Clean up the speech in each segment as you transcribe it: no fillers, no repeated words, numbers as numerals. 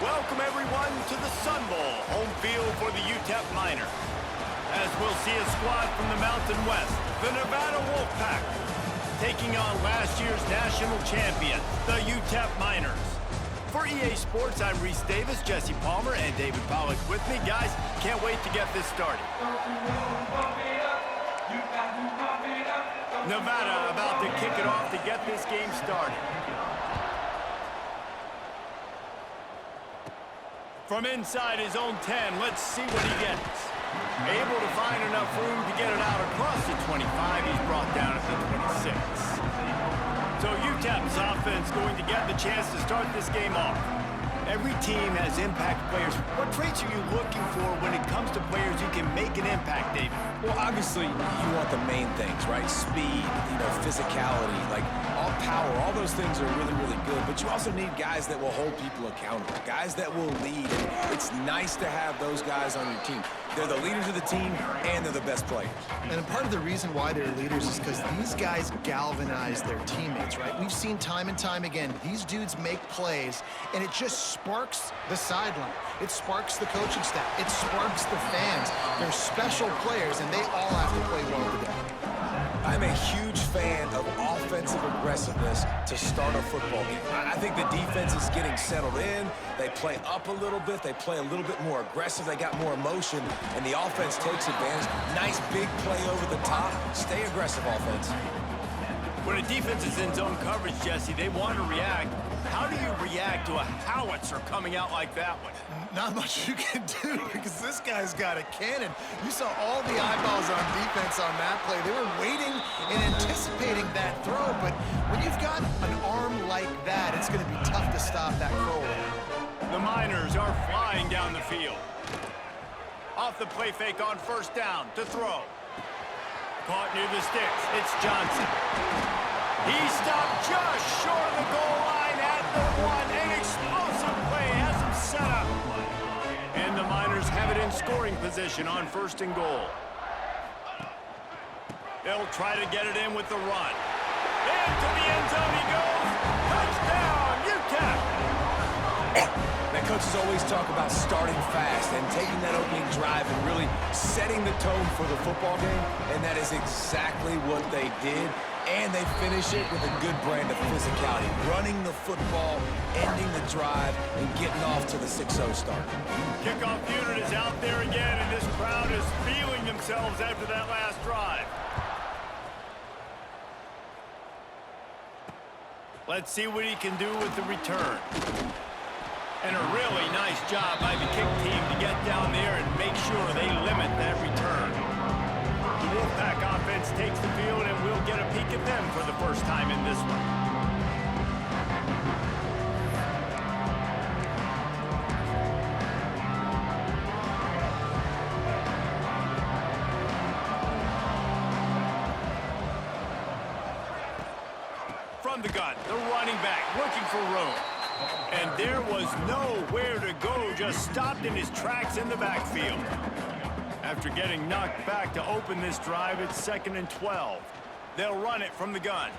Welcome everyone to the Sun Bowl, home field for the UTEP Miners. As we'll see a squad from the Mountain West, the Nevada Wolfpack, taking on last year's national champion, the UTEP Miners. For EA Sports, I'm Reese Davis, Jesse Palmer, and David Pollock with me. Guys, can't wait to get this started. Nevada about to kick it off to get this game started. From inside his own 10, let's see what he gets. Able to find enough room to get it out across the 25. He's brought down at the 26. So UTEP's offense going to get the chance to start this game off. Every team has impact players. What traits are you looking for when it comes to players who can make an impact, David? Well, obviously, you want the main things, right? Speed, physicality, like all power, all those things are really, really good. But you also need guys that will hold people accountable, guys that will lead. And it's nice to have those guys on your team. They're the leaders of the team, and they're the best players. And part of the reason why they're leaders is because these guys galvanize their teammates, right? We've seen time and time again, these dudes make plays, and it just sparks the sideline. It sparks the coaching staff. It sparks the fans. They're special players, and they all have to play well together. I'm a huge fan of offensive aggressiveness to start a football game. I think the defense is getting settled in. They play up a little bit. They play a little bit more aggressive. They got more emotion, and the offense takes advantage. Nice big play over the top. Stay aggressive, offense. When a defense is in zone coverage, Jesse, they want to react. How do you react to a howitzer coming out like that one? Not much you can do because this guy's got a cannon. You saw all the eyeballs on defense on that play. They were waiting and anticipating that throw, but when you've got an arm like that, it's going to be tough to stop that curl. The Miners are flying down the field. Off the play fake on first down to throw. Caught near the sticks. It's Johnson. He stopped just short of the goal line at the 1. An explosive play has him set up. And the Miners have it in scoring position on first and goal. They'll try to get it in with the run. Into the end zone he goes. Touchdown, UTEP! Now, coaches always talk about starting fast and taking that opening drive and really setting the tone for the football game, and that is exactly what they did. And they finish it with a good brand of physicality, running the football, ending the drive, and getting off to the 6-0 start. Kickoff unit is out there again, and this crowd is feeling themselves after that last drive. Let's see what he can do with the return. And a really nice job by the kick team to get down there and make sure they limit that return. The Wolfpack offense takes the field, and we'll get a peek at them for the first time in this one. From the gun, the running back looking for room. And there was nowhere to go, just stopped in his tracks in the backfield. After getting knocked back to open this drive, it's 2nd and 12. They'll run it from the gun.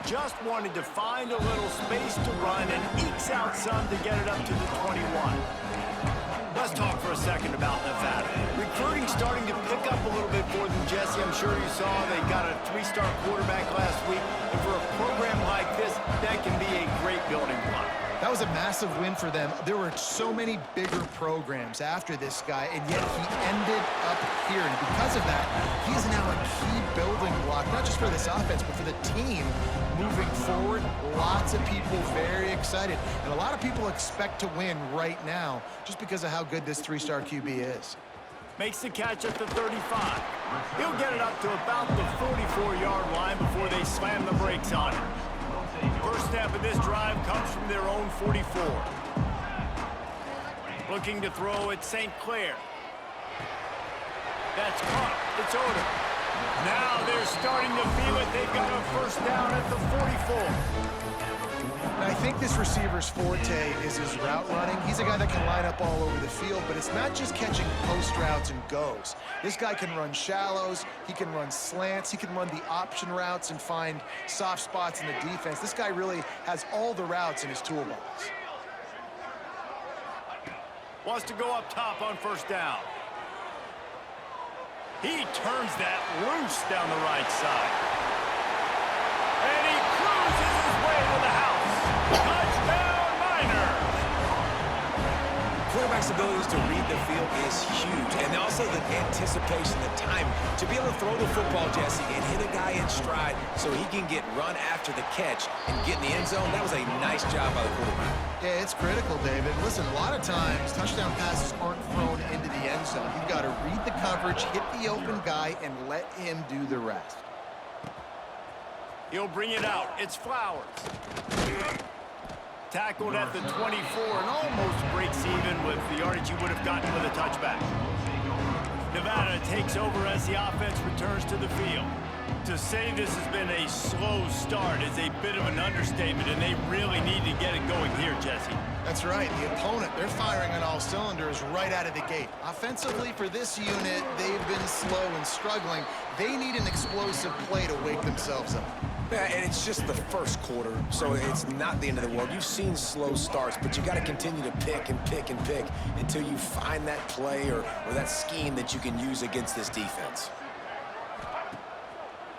Just wanted to find a little space to run and ekes out some to get it up to the 21. Let's talk for a second about Nevada. Recruiting starting to pick up a little bit for them, Jesse. I'm sure you saw they got a 3-star quarterback last week. And for a program like this, that can be a great building block. That was a massive win for them. There were so many bigger programs after this guy, and yet he ended up here. And because of that, he's now a key building block, not just for this offense, but for the team moving forward. Lots of people very excited. And a lot of people expect to win right now just because of how good this 3-star QB is. Makes the catch at the 35. He'll get it up to about the 44-yard line before they slam the brakes on him. First snap of this drive comes from their own 44. Looking to throw at St. Clair. That's caught. It's Odom. Now they're starting to feel it. They've got a first down at the 44. And I think this receiver's forte is his route running. He's a guy that can line up all over the field, but it's not just catching post routes and goes. This guy can run shallows, he can run slants, he can run the option routes and find soft spots in the defense. This guy really has all the routes in his toolbox. Wants to go up top on first down. He turns that loose down the right side. And he cruises his way to the house. Touchdown, Niners! Quarterback's abilities to read the field is huge, and also the anticipation, the time to be able to throw the football, Jesse, and hit a guy in stride so he can get run after the catch and get in the end zone. That was a nice job by the quarterback. Yeah, it's critical, David. Listen, a lot of times touchdown passes aren't thrown into the end zone. You've got to read the coverage, hit the open guy, and let him do the rest. He'll bring it out. It's Flowers. Tackled at the 24 and almost breaks even with the yardage he would have gotten with a touchback. Nevada takes over as the offense returns to the field. To say this has been a slow start is a bit of an understatement, and they really need to get it going here, Jesse. That's right. The opponent, they're firing on all cylinders right out of the gate. Offensively, for this unit, they've been slow and struggling. They need an explosive play to wake themselves up. Yeah, and it's just the first quarter, so it's not the end of the world. You've seen slow starts, but you got to continue to pick and pick and pick until you find that play or that scheme that you can use against this defense.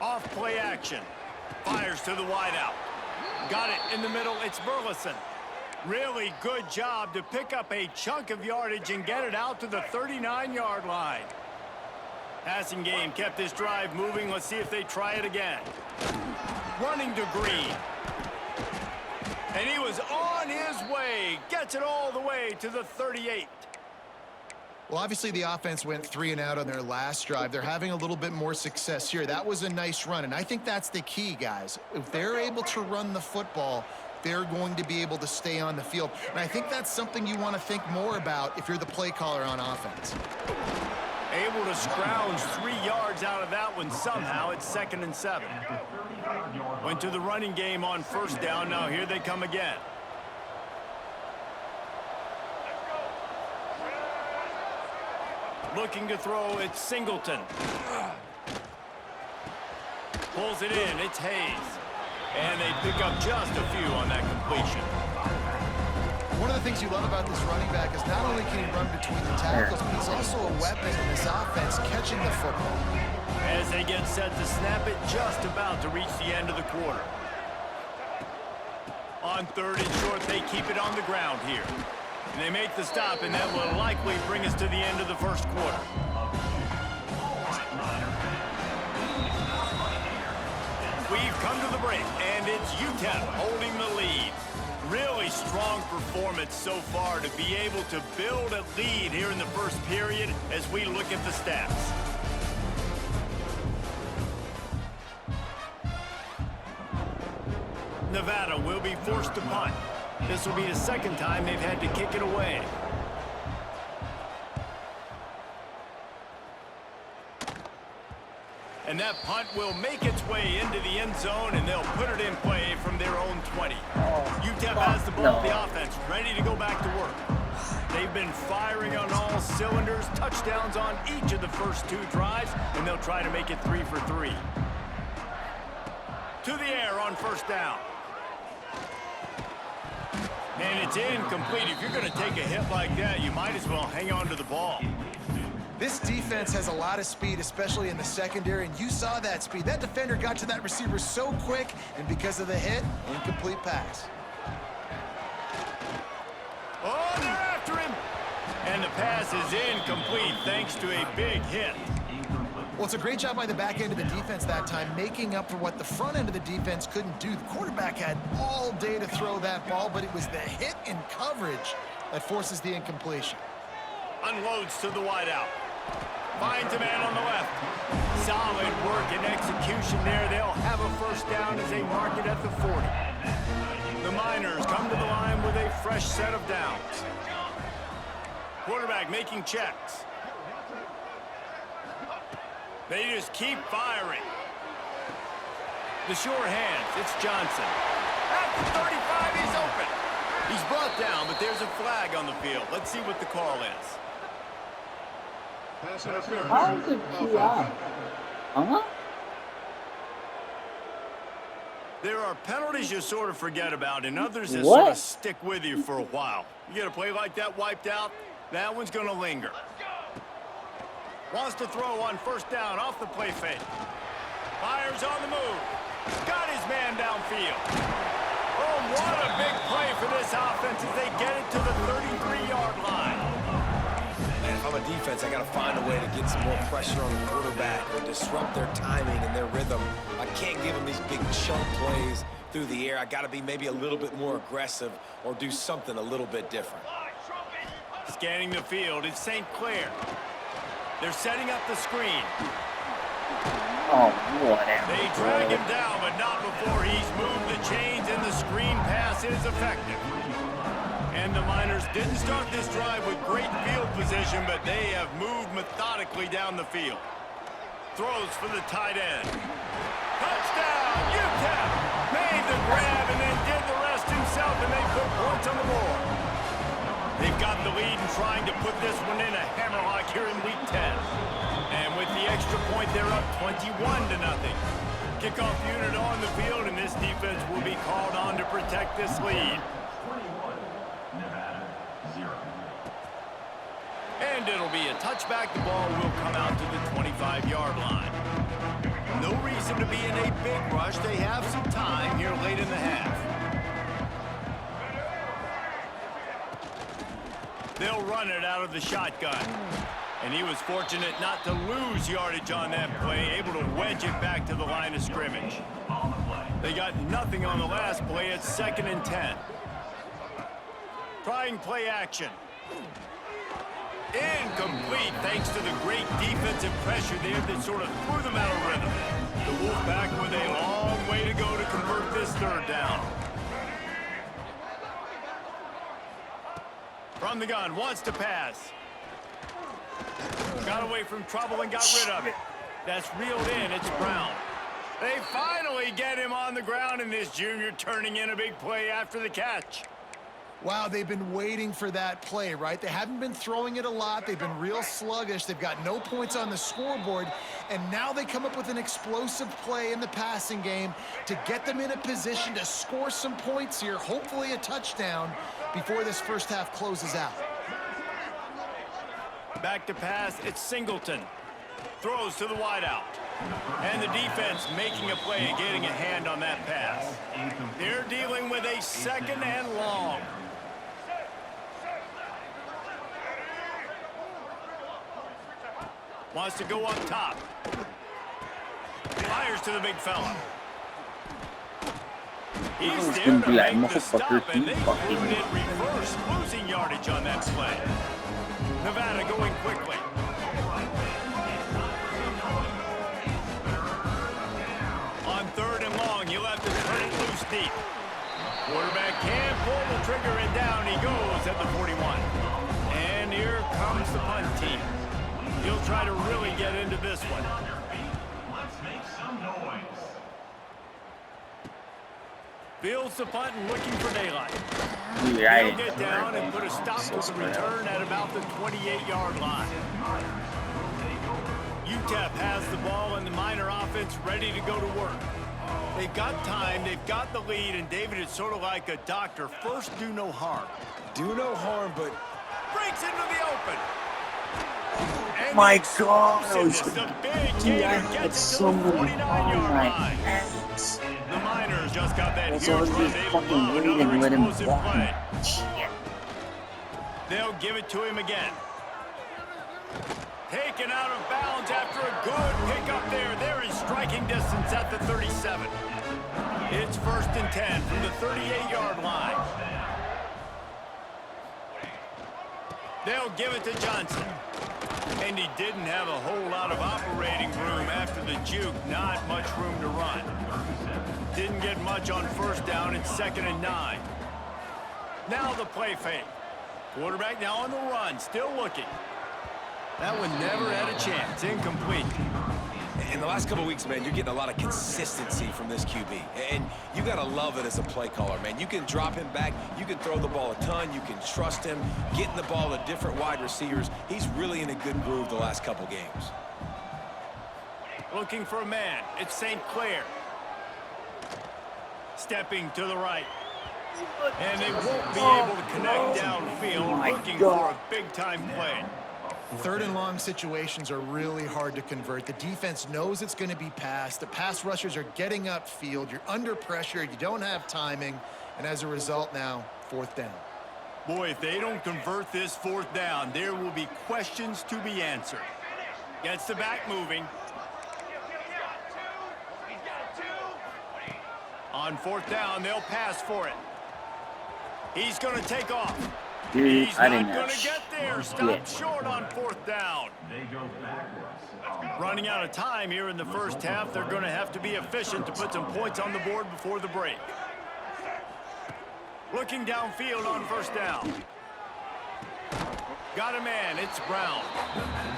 Off play action. Fires to the wideout. Got it in the middle. It's Burleson. Really good job to pick up a chunk of yardage and get it out to the 39-yard line. Passing game kept this drive moving. Let's see if they try it again. Running to Green. And he was on his way. Gets it all the way to the 38. Well, obviously the offense went 3 and out on their last drive. They're having a little bit more success here. That was a nice run, and I think that's the key, guys. If they're able to run the football, they're going to be able to stay on the field. And I think that's something you want to think more about if you're the play caller on offense. Able to scrounge 3 yards out of that one somehow. It's 2nd and 7. Went to the running game on first down. Now here they come again. Looking to throw, it's Singleton. Pulls it in, it's Hayes. And they pick up just a few on that completion. One of the things you love about this running back is not only can he run between the tackles, but he's also a weapon in this offense catching the football. As they get set to snap it, just about to reach the end of the quarter. On 3rd and short, they keep it on the ground here. And they make the stop, and that will likely bring us to the end of the first quarter. We've come to the break, and it's UTEP holding the lead. Really strong performance so far to be able to build a lead here in the first period as we look at the stats. Nevada will be forced to punt. This will be the second time they've had to kick it away. And that punt will make its way into the end zone, and they'll put it in play from their own 20. UTEP has the ball, the offense, ready to go back to work. They've been firing on all cylinders, touchdowns on each of the first 2 drives, and they'll try to make it 3 for 3. To the air on first down. And it's incomplete. If you're going to take a hit like that, you might as well hang on to the ball. This defense has a lot of speed, especially in the secondary, and you saw that speed. That defender got to that receiver so quick, and because of the hit, incomplete pass. Oh, they're after him! And the pass is incomplete thanks to a big hit. Well, it's a great job by the back end of the defense that time, making up for what the front end of the defense couldn't do. The quarterback had all day to throw that ball, but it was the hit and coverage that forces the incompletion. Unloads to the wideout. Finds a man on the left. Solid work and execution there. They'll have a first down as they mark it at the 40. The Miners come to the line with a fresh set of downs. Quarterback making checks. They just keep firing. The sure hands, it's Johnson. At the 35, he's open. He's brought down, but there's a flag on the field. Let's see what the call is. How is it PR? Huh? There are penalties you sort of forget about and others that sort of stick with you for a while. You get a play like that wiped out, That one's going to linger. Wants to throw on first down off the play fake. Fires on the move. Got his man downfield. Oh, what a big play for this offense as they get it to the 33-yard line. And if I'm a defense, I got to find a way to get some more pressure on the quarterback or disrupt their timing and their rhythm. I can't give them these big chunk plays through the air. I got to be maybe a little bit more aggressive or do something a little bit different. Scanning the field, it's St. Clair. They're setting up the screen. Oh, whatever. They drag him down, but not before he's moved the chains, and the screen pass is effective. And the Miners didn't start this drive with great field position, but they have moved methodically down the field. Throws for the tight end. Touchdown, UTEP! Made the grab and then did the rest himself, and they put points on the board. They've got the lead and trying to put this one in a hammerlock here in Week 10. And with the extra point, they're up 21-0. Kickoff unit on the field, and this defense will be called on to protect this lead. And it'll be a touchback. The ball will come out to the 25-yard line. No reason to be in a big rush. They have some time here late in the half. They'll run it out of the shotgun. And he was fortunate not to lose yardage on that play, able to wedge it back to the line of scrimmage. They got nothing on the last play. It's 2nd and 10. Trying play action. Incomplete thanks to the great defensive pressure there that sort of threw them out of rhythm. The Wolfpack with a long way to go to convert this 3rd down. From the gun, wants to pass. Got away from trouble and got rid of it. That's reeled in, it's Brown. They finally get him on the ground, and this junior turning in a big play after the catch. Wow, they've been waiting for that play, right? They haven't been throwing it a lot. They've been real sluggish. They've got no points on the scoreboard, and now they come up with an explosive play in the passing game to get them in a position to score some points here, hopefully a touchdown, before this first half closes out. Back to pass, it's Singleton. Throws to the wideout. And the defense making a play and getting a hand on that pass. They're dealing with a 2nd and long. Wants to go up top. Fires to the big fella. He's there to make the stop, and they threw it in reverse, losing yardage on that play. Nevada going quickly. On 3rd and long, he'll have to turn it loose deep. Quarterback can pull the trigger, and down he goes at the 41. And here comes the punt team. He'll try to really get into this one. Let's make some noise. Fields the punt and looking for daylight. Yeah, He'll get down and put a stop to the return at about the 28-yard line. UTEP has the ball and the Miner offense ready to go to work. They've got time, they've got the lead, and David is sort of like a doctor. First, do no harm. Do no harm, but Breaks into the open. And my the God, the big gainer gets to the 49-yard line. ass. The Miners just got that That's huge all run. just They fucking love wait and another let him explosive walk. play. Shit. They'll give it to him again. Taken out of bounds after a good pickup there. They're in striking distance at the 37. It's 1st and 10 from the 38-yard line. They'll give it to Johnson. And he didn't have a whole lot of operating room after the juke. Not much room to run. Didn't get much on 1st down. It's 2nd and 9. Now the play fake. Quarterback now on the run. Still looking. That one never had a chance. Incomplete. in the last couple of weeks, man, you're getting a lot of consistency from this QB. And you got to love it as a play caller, man. You can drop him back. You can throw the ball a ton. You can trust him, getting the ball to different wide receivers. He's really in a good groove the last couple games. Looking for a man. It's St. Clair. Stepping to the right. And they won't be able to connect downfield, looking for a big-time play. Third and long situations are really hard to convert. The defense knows it's going to be passed. The pass rushers are getting upfield. You're under pressure. You don't have timing. And as a result now, fourth down. Boy, if they don't convert this fourth down, there will be questions to be answered. Gets the back moving. On fourth down, they'll pass for it. He's going to take off. Dude, He's I not didn't going know. to get there. Stop short on fourth down. They go backwards. Running out of time here in the first half. They're going to have to be efficient to put some points on the board before the break. Looking downfield on first down. Got a man. It's Brown.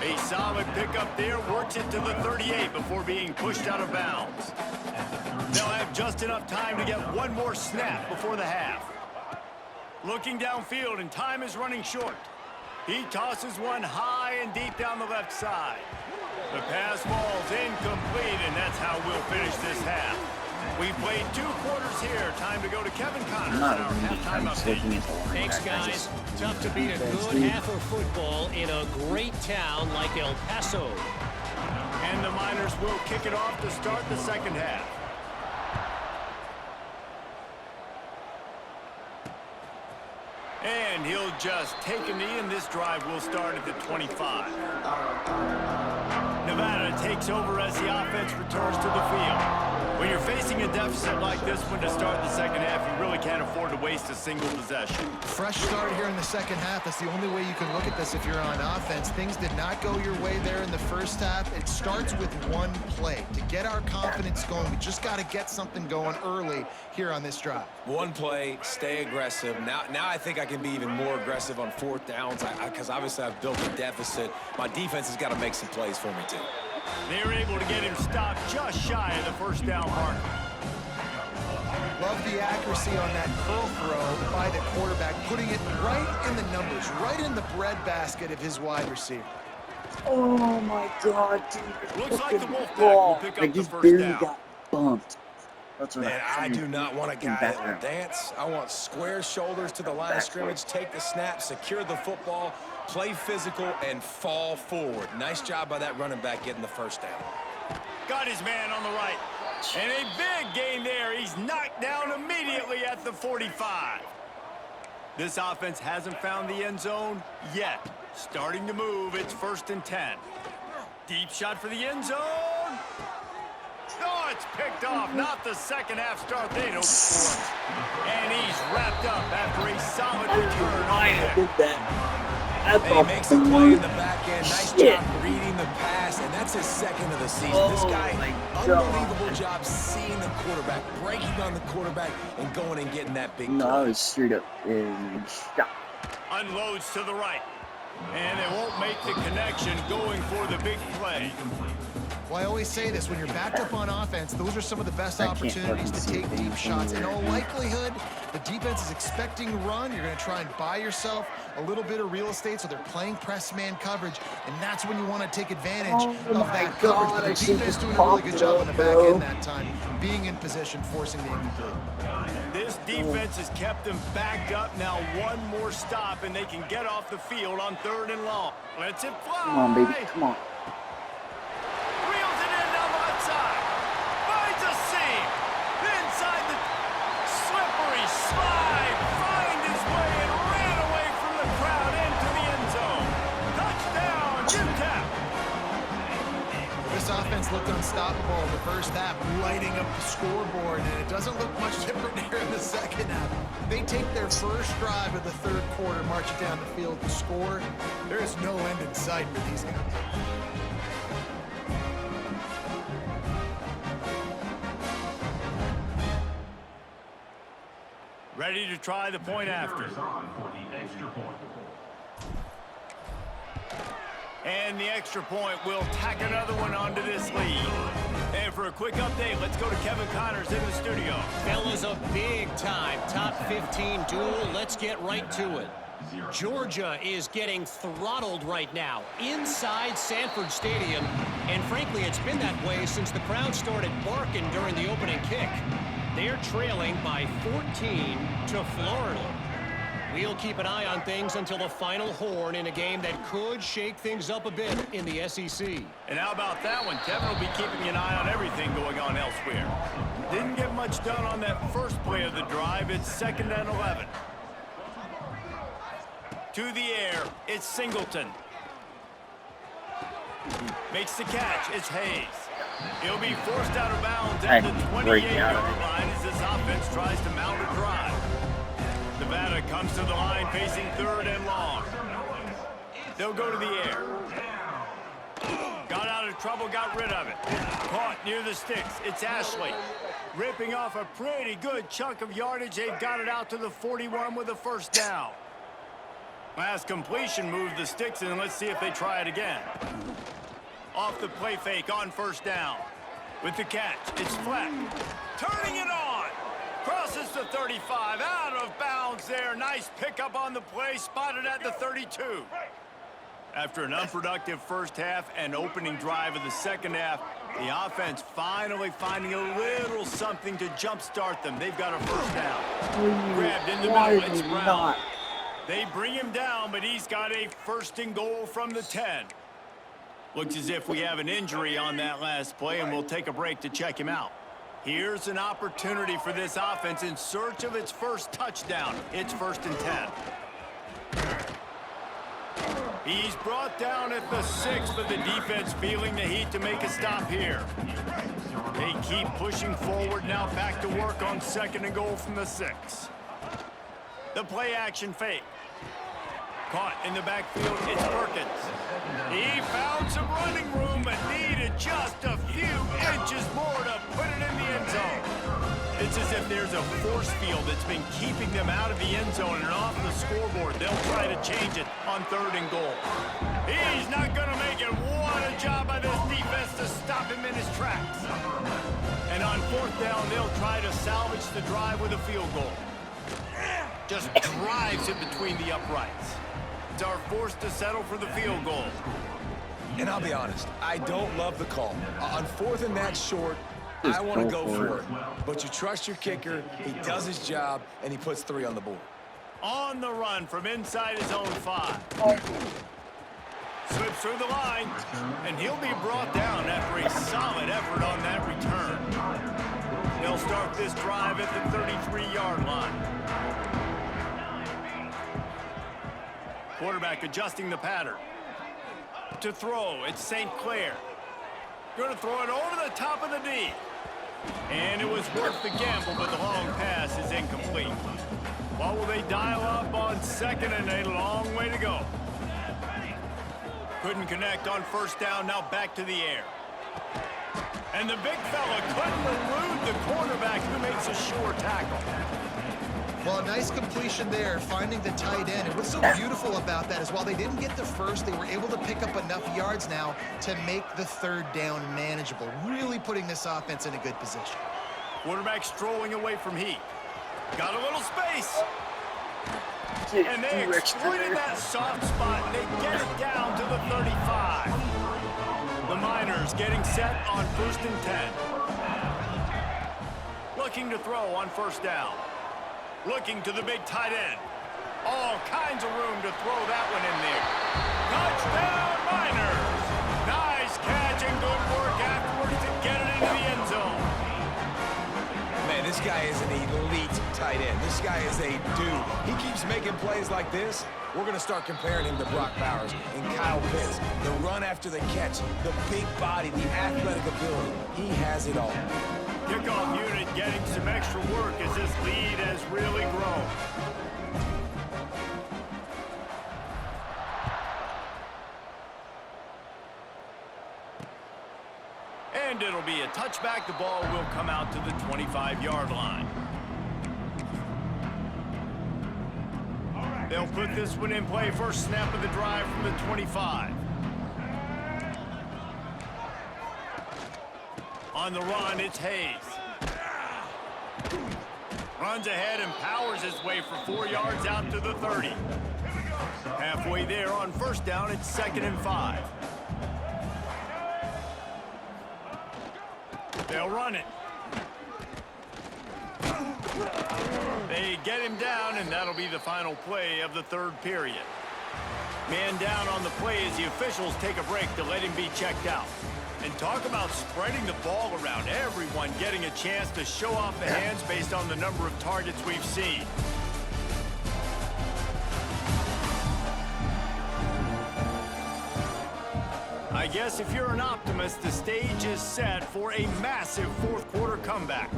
A solid pickup there. Works it to the 38 before being pushed out of bounds. They'll have just enough time to get one more snap before the half. Looking downfield, and time is running short. He tosses one high and deep down the left side. The pass falls incomplete, and that's how we'll finish this half. We've played 2 quarters here. Time to go to Kevin Connors I'm not in our really halftime I'm just looking update. at the line. Thanks, guys. Tough to beat a good half of football in a great town like El Paso. And the Miners will kick it off to start the second half. And he'll just take a knee, and this drive will start at the 25. Nevada takes over as the offense returns to the field. When you're facing a deficit like this one to start the second half, you really can't afford to waste a single possession. Fresh start here in the second half. That's the only way you can look at this if you're on offense. Things did not go your way there in the first half. It starts with one play. To get our confidence going, we just got to get something going early here on this drive. One play, stay aggressive. Now I think I can be even more aggressive on fourth downs because obviously I've built a deficit. My defense has got to make some plays for me too. They're able to get him stopped just shy of the first down mark. Love the accuracy on that curl throw by the quarterback, putting it right in the numbers, right in the breadbasket of his wide receiver. Oh my God, dude. Looks like the Wolfpack will pick up the just first barely down. got bumped. That's what Man, I do not want a guy that will back. dance. I want square shoulders to the line of scrimmage, take the snap, secure the football, play physical, and fall forward. Nice job by that running back getting the first down. Got his man on the right. And a big gain there. He's knocked down immediately at the 45. This offense hasn't found the end zone yet. Starting to move. It's 1st and 10. Deep shot for the end zone. Oh, it's picked off. Not the second half start. They don't score. And he's wrapped up after a solid return. I did that. He makes a play in the back end. Nice job reading the pass, and that's his second of the season. This guy, unbelievable job seeing the quarterback, breaking on the quarterback, and going and getting that big No, I play. was straight up in shock. Unloads to the right. And they won't make the connection going for the big play. Well, I always say this, when you're backed up on offense, those are some of the best I can't opportunities to fucking take see deep anything shots. In there. all likelihood, the defense is expecting a run. You're going to try and buy yourself a little bit of real estate, so they're playing press man coverage, and that's when you want to take advantage of that coverage. But the defense doing a really good job on the back end that time, being in position, forcing the incomplete. This defense has kept them backed up. Now one more stop, and they can get off the field on 3rd and long. Lets it fly. Come on, baby. Come on. Reels it in down the left side. Finds a seam. Inside the slippery slide. Find his way and ran away from the crowd into the end zone. Touchdown, UTEP. This offense looked unstoppable in the first half, lighting up the scoreboard, and it doesn't look much different here in the second half. They take their first drive of the 3rd quarter, march it down the field to score. There is no end in sight for these guys. Ready to try the point after. On for the extra point. And the extra point will tack another one onto this lead. And for a quick update, let's go to Kevin Connors in the studio. Fellas, a big-time top 15 duel. Let's get right to it. Georgia is getting throttled right now inside Sanford Stadium. And frankly, it's been that way since the crowd started barking during the opening kick. They're trailing by 14 to Florida. We'll keep an eye on things until the final horn in a game that could shake things up a bit in the SEC. And how about that one? Kevin will be keeping an eye on everything going on elsewhere. Didn't get much done on that first play of the drive. It's 2nd and 11. To the air, it's Singleton. Makes the catch, it's Hayes. He'll be forced out of bounds at the 28-yard line as this offense tries to mount a drive. Nevada comes to the line facing 3rd and long. They'll go to the air. Got out of trouble, got rid of it. Caught near the sticks, it's Ashley. Ripping off a pretty good chunk of yardage. They've got it out to the 41 with a 1st down. Last completion moved the sticks, and let's see if they try it again. Off the play fake on 1st down. With the catch, it's Fleck. Turning it on. Crosses the 35, out of bounds there. Nice pickup on the play, spotted at the 32. After an unproductive first half and opening drive of the second half, the offense finally finding a little something to jumpstart them. They've got a 1st down. Grabbed in the middle, it's Brown. They bring him down, but he's got a 1st and goal from the 10. Looks as if we have an injury on that last play, and we'll take a break to check him out. Here's an opportunity for this offense in search of its 1st touchdown. It's 1st and 10. He's brought down at the 6, but the defense feeling the heat to make a stop here. They keep pushing forward, now back to work on 2nd and goal from the 6. The play action fake. Caught in the backfield, it's Perkins. He found some running room, but needed just a few inches more to put it in the end zone. It's as if there's a force field that's been keeping them out of the end zone and off the scoreboard. They'll try to change it on 3rd and goal. He's not going to make it. What a job by this defense to stop him in his tracks. And on 4th down, they'll try to salvage the drive with a field goal. Just drives it between the uprights. Are forced to settle for the field goal. And I'll be honest, I don't love the call. On 4th and that short, I want to go for it. But you trust your kicker, he does his job, and he puts 3 on the board. On the run from inside his own 5. Slips through the line, and he'll be brought down after a solid effort on that return. They'll start this drive at the 33-yard line. Quarterback adjusting the pattern. To throw, it's St. Clair. Going to throw it over the top of the D. And it was worth the gamble, but the long pass is incomplete. What will they dial up on 2nd and a long way to go? Couldn't connect on 1st down, now back to the air. And the big fella couldn't elude the quarterback who makes a sure tackle. Well, a nice completion there, finding the tight end. And what's so beautiful about that is while they didn't get the 1st, they were able to pick up enough yards now to make the 3rd down manageable, really putting this offense in a good position. Quarterback strolling away from heat. Got a little space. And they exploited that soft spot, and they get it down to the 35. The Miners getting set on 1st and 10. Looking to throw on 1st down. Looking to the big tight end. All kinds of room to throw that one in there. Touchdown, Miners! Nice catch and good work afterwards to get it into the end zone. Man, this guy is an elite tight end. This guy is a dude. He keeps making plays like this. We're going to start comparing him to Brock Bowers and Kyle Pitts. The run after the catch, the big body, the athletic ability. He has it all. Kickoff unit getting some extra work as this lead has really grown. And it'll be a touchback. The ball will come out to the 25-yard line. They'll put this one in play. First snap of the drive from the 25. On the run, it's Hayes. Runs ahead and powers his way for 4 yards out to the 30. Halfway there on 1st down, it's 2nd and 5. They'll run it. They get him down, and that'll be the final play of the third period. Man down on the play as the officials take a break to let him be checked out. And talk about spreading the ball around, everyone getting a chance to show off the hands based on the number of targets we've seen. I guess if you're an optimist, the stage is set for a massive fourth quarter comeback.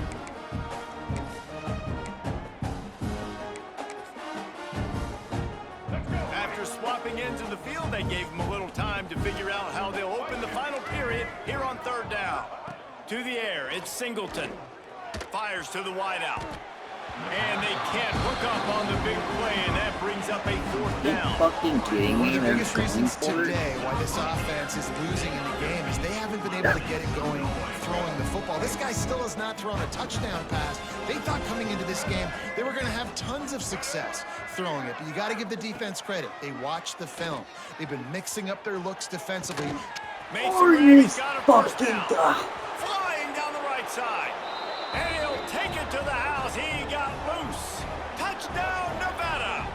After swapping ends in the field, they gave them a little time to figure out how they'll open the final period here on third down. To the air, it's Singleton. Fires to the wideout. And they can't hook up on the big play, and that brings up a fourth down. Fucking kidding One me. of the biggest reasons For it. today why this offense is losing in the game is they haven't been able to get it going throwing the football. This guy still has not thrown a touchdown pass. They thought coming into this game they were going to have tons of success throwing it, but you got to give the defense credit. They watched the film. They've been mixing up their looks defensively. Mason Are you Graham's got a first fucking down. Flying down the right side. And he'll take it to the house. He got loose. Touchdown, Nevada.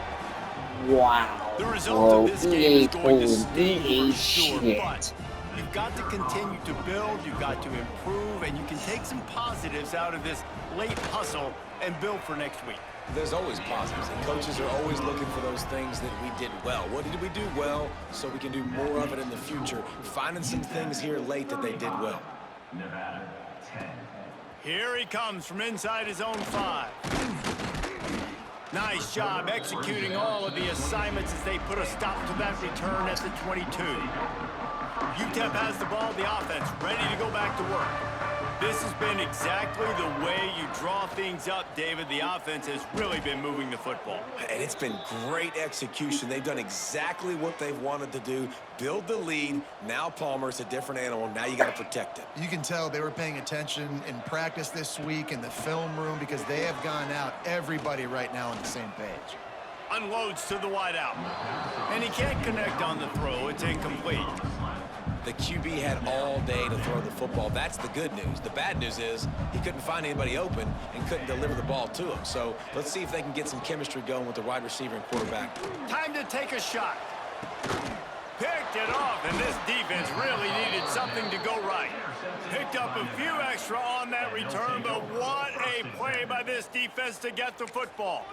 Wow. The result of this game is going to sting holy for sure, shit. but you've got to continue to build, you've got to improve, and you can take some positives out of this late hustle and build for next week. There's always positives, and coaches are always looking for those things that we did well. What did we do well so we can do more of it in the future? Finding some things here late that they did well. Nevada, 10. Here he comes from inside his own 5. Nice job executing all of the assignments as they put a stop to that return at the 22. UTEP has the ball, the offense ready to go back to work. This has been exactly the way you draw things up, David. The offense has really been moving the football. And it's been great execution. They've done exactly what they've wanted to do. Build the lead. Now Palmer's a different animal. Now you got to protect it. You can tell they were paying attention in practice this week in the film room because they have gone out, everybody right now on the same page. Unloads to the wideout. And he can't connect on the throw. It's incomplete. The QB had all day to throw the football. That's the good news. The bad news is he couldn't find anybody open and couldn't deliver the ball to him. So let's see if they can get some chemistry going with the wide receiver and quarterback. Time to take a shot. Picked it off, and this defense really needed something to go right. Picked up a few extra on that return, but what a play by this defense to get the football.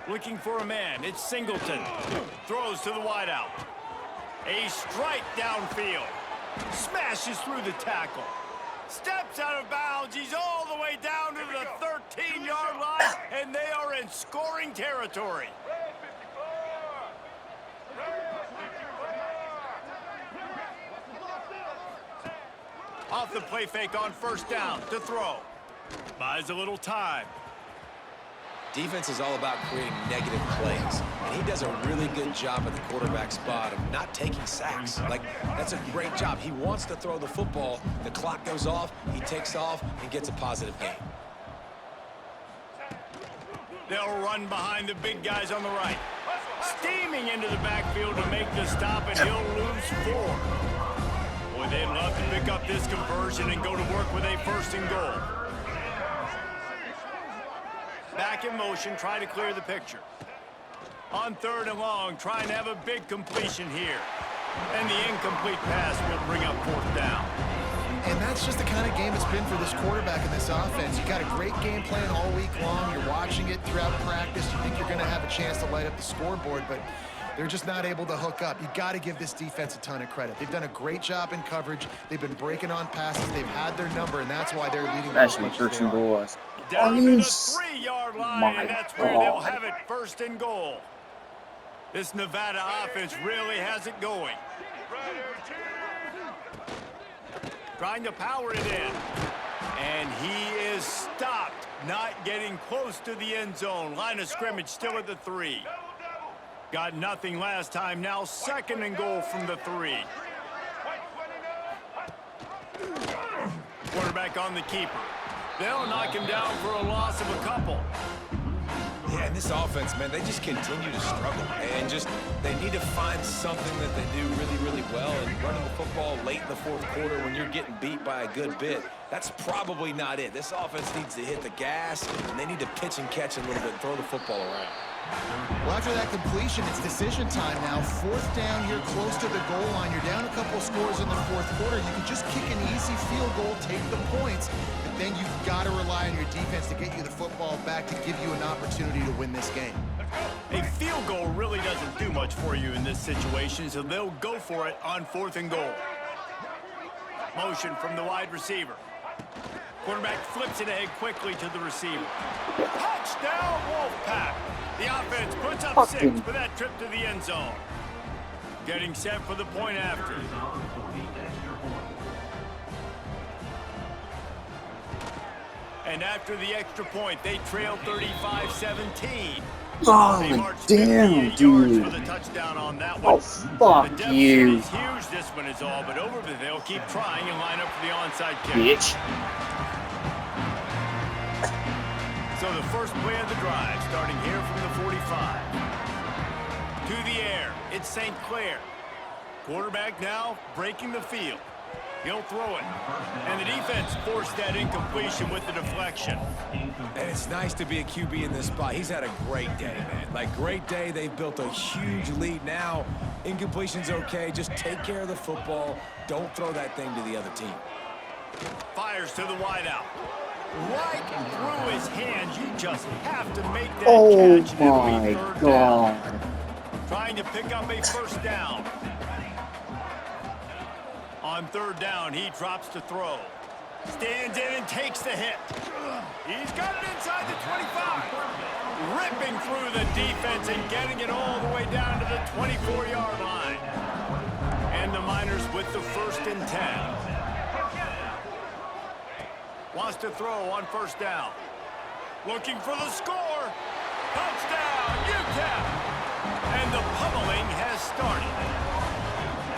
Looking for a man, it's Singleton. Throws to the wideout. A strike downfield. Smashes through the tackle. Steps out of bounds. He's all the way down to the 13-yard line, and they are in scoring territory. Off the play fake on first down to throw. Buys a little time. Defense is all about creating negative plays, and he does a really good job at the quarterback spot of not taking sacks. Like, that's a great job. He wants to throw the football. The clock goes off, he takes off, and gets a positive gain. They'll run behind the big guys on the right. Steaming into the backfield to make the stop, and he'll lose 4. Boy, they'd love to pick up this conversion and go to work with a 1st and goal. Back in motion, try to clear the picture. On 3rd and long, trying to have a big completion here. And the incomplete pass will bring up 4th down. And that's just the kind of game it's been for this quarterback in this offense. You got a great game plan all week long. You're watching it throughout practice. You think you're going to have a chance to light up the scoreboard, but they're just not able to hook up. You got to give this defense a ton of credit. They've done a great job in coverage. They've been breaking on passes. They've had their number, and that's why they're leading. That's my 1st and goal. Down to the 3-yard line, and that's where they'll have it 1st and goal. This Nevada offense really has it going. Trying to power it in. And he is stopped, not getting close to the end zone. Line of scrimmage still at the 3. Got nothing last time, now 2nd and goal from the 3. Quarterback on the keeper. They'll knock him down for a loss of a couple. Yeah, and this offense, man, they just continue to struggle. And they need to find something that they do really, really well. And running the football late in the fourth quarter when you're getting beat by a good bit, that's probably not it. This offense needs to hit the gas, and they need to pitch and catch a little bit and throw the football around. Well, after that completion, it's decision time now. Fourth down here close to the goal line. You're down a couple scores in the fourth quarter. You can just kick an easy field goal, take the points, but then you've got to rely on your defense to get you the football back to give you an opportunity to win this game. A field goal really doesn't do much for you in this situation, so they'll go for it on 4th and goal. Motion from the wide receiver. Quarterback flips it ahead quickly to the receiver. Touchdown, Wolfpack! The offense puts up 6 for that trip to the end zone. Getting set for the point after. And after the extra point, they trail 35-17. Oh, damn, dude. For the touchdown on that one. Oh, fuck the you. Is huge, this one is all, but over, but they'll keep trying and line up for the onside kick. Bitch. So the first play of the drive, starting here from the 45. To the air, it's St. Clair. Quarterback now breaking the field. He'll throw it. And the defense forced that incompletion with the deflection. And it's nice to be a QB in this spot. He's had a great day, man. Like, great day. They've built a huge lead now. Incompletion's okay. Just take care of the football. Don't throw that thing to the other team. Fires to the wideout. Right through his hands. You just have to make that Oh catch. It'll be my 3rd God. down. Trying to pick up a first down. On 3rd down, he drops to throw. Stands in and takes the hit. He's got it inside the 25. Ripping through the defense and getting it all the way down to the 24-yard line. And the Miners with the 1st and 10. Wants to throw on 1st down. Looking for the score. Touchdown, UTEP. And the pummeling has started.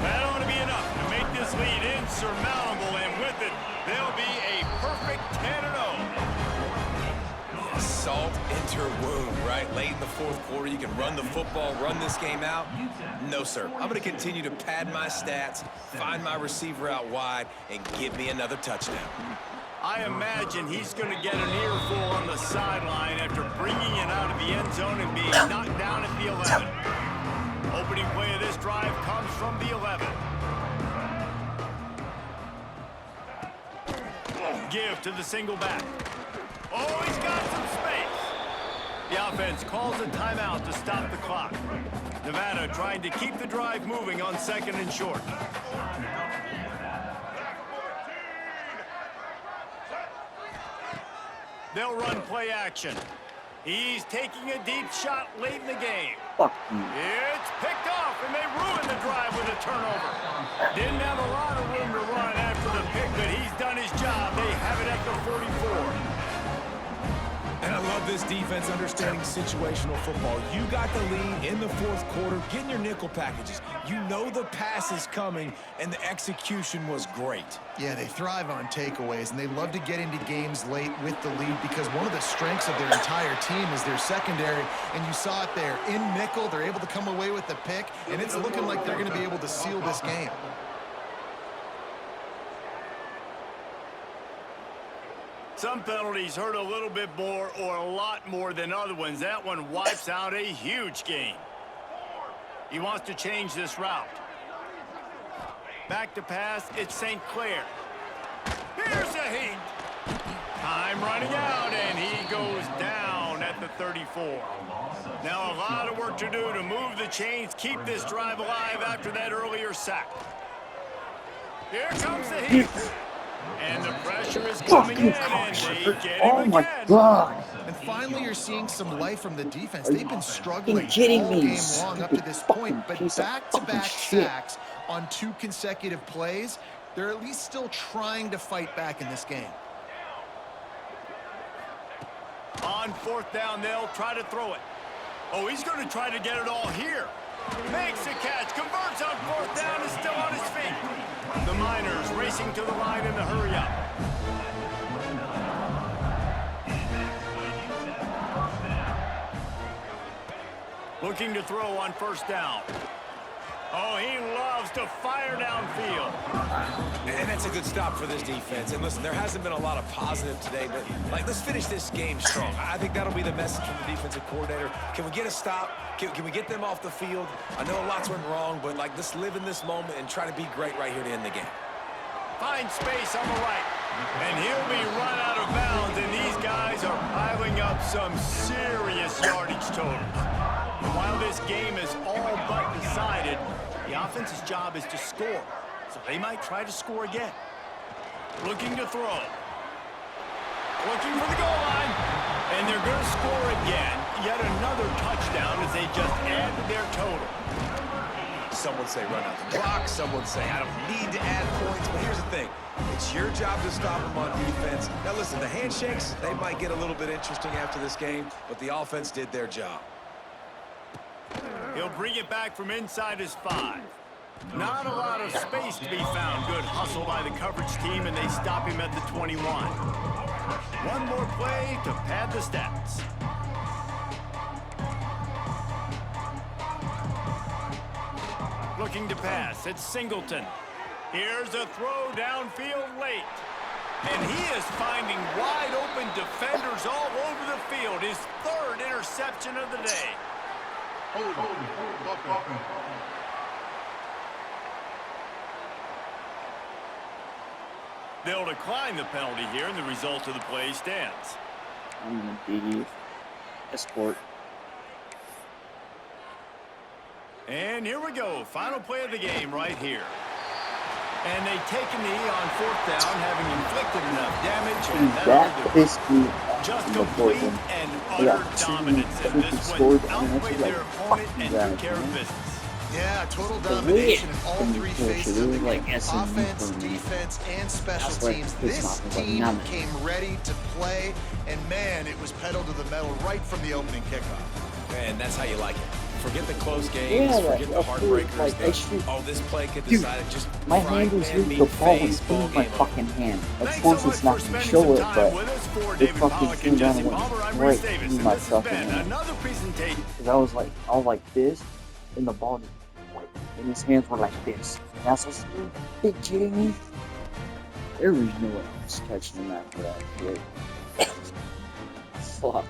That ought to be enough to make this lead insurmountable, and with it, they'll be a perfect 10-0. Salt into her wound, right? Late in the fourth quarter, you can run the football, run this game out. No, sir. I'm going to continue to pad my stats, find my receiver out wide, and give me another touchdown. I imagine he's going to get an earful on the sideline after bringing it out of the end zone and being knocked down at the 11. Opening play of this drive comes from the 11. Give to the single back. Oh, he's got some space. The offense calls a timeout to stop the clock. Nevada trying to keep the drive moving on 2nd and short. They'll run play action. He's taking a deep shot late in the game. Fuck you. It's picked off, and they ruin the drive with a turnover. Didn't have a lot of room to run after the pick, but he's done his job. They have it at the 44. And I love this defense understanding situational football. You got the lead in the fourth quarter, getting your nickel packages. You know the pass is coming, and the execution was great. Yeah, they thrive on takeaways, and they love to get into games late with the lead because one of the strengths of their entire team is their secondary, and you saw it there. In nickel, they're able to come away with the pick, and it's looking like they're going to be able to seal this game. Some penalties hurt a little bit more or a lot more than other ones. That one wipes out a huge game. He wants to change this route. Back to pass, it's St. Clair. Here's a heat. Time running out, and he goes down at the 34. Now a lot of work to do to move the chains, keep this drive alive after that earlier sack. Here comes the heat. And the pressure is coming in, and they get him Oh my again. God. And finally, you're seeing some life from the defense. They've been struggling kidding all me, game you long up to this point, but piece of back-to-back fucking shit. sacks on 2 consecutive plays, they're at least still trying to fight back in this game. On 4th down, they'll try to throw it. Oh, he's going to try to get it all here. Makes a catch, converts on 4th down, is still on his feet. The Miners racing to the line in the hurry-up. Looking to throw on first down. Oh, he loves to fire downfield. And that's a good stop for this defense. And listen, there hasn't been a lot of positive today, but let's finish this game strong. I think that'll be the message from the defensive coordinator. Can we get a stop? Can we get them off the field? I know lots went wrong, but let's live in this moment and try to be great right here to end the game. Finds space on the right. And he'll be run out of bounds, and these guys are piling up some serious yardage totals. While this game is all but decided, the offense's job is to score. So they might try to score again. Looking to throw. Looking for the goal line. And they're going to score again. Yet another touchdown as they just add to their total. Some would say run out the clock. Some would say I don't need to add points. But here's the thing. It's your job to stop them on defense. Now listen, the handshakes, they might get a little bit interesting after this game, but the offense did their job. He'll bring it back from inside his 5. Not a lot of space to be found. Good hustle by the coverage team, and they stop him at the 21. One more play to pad the stats. Looking to pass. It's Singleton. Here's a throw downfield late. And he is finding wide open defenders all over the field. His 3rd interception of the day. They'll decline the penalty here, and the result of the play stands. I'm gonna be escort. And here we go. Final play of the game right here. And they take a knee on 4th down, having inflicted enough damage. And That pissed me just in the fourth complete one. and They got utter 2 dominance in this scored, one. and Outplayed it's their like, opponent fuck and you took guys, care of man. business. Yeah, total The domination in all way 3 it phases of the was game. like SMU Offense, for me. defense, and special That's what teams. pissed This me off. I was like, team nah, man. came ready to play, and man, it was pedal to the metal right from the opening kickoff. And that's how you like it. Forget the close games, Yeah, forget the of course, heartbreakers. like, I shoot. Oh, this play could Dude, decide it. Just My frying hand was pan in meat the ball was face, ball in my game over. fucking hand. Of Thanks course so it's much not for gonna spending show some it, time but with us. For it David fucking Pollock came and down Jesse and Palmer, I'm went Reese right Davis, in and my this has fucking been hand. another presentation. Because I was like, all like this, and the ball just went, and his hands were like this. And I was like, hey, kidding me? There was no way I was catching him after that shit. Fuck.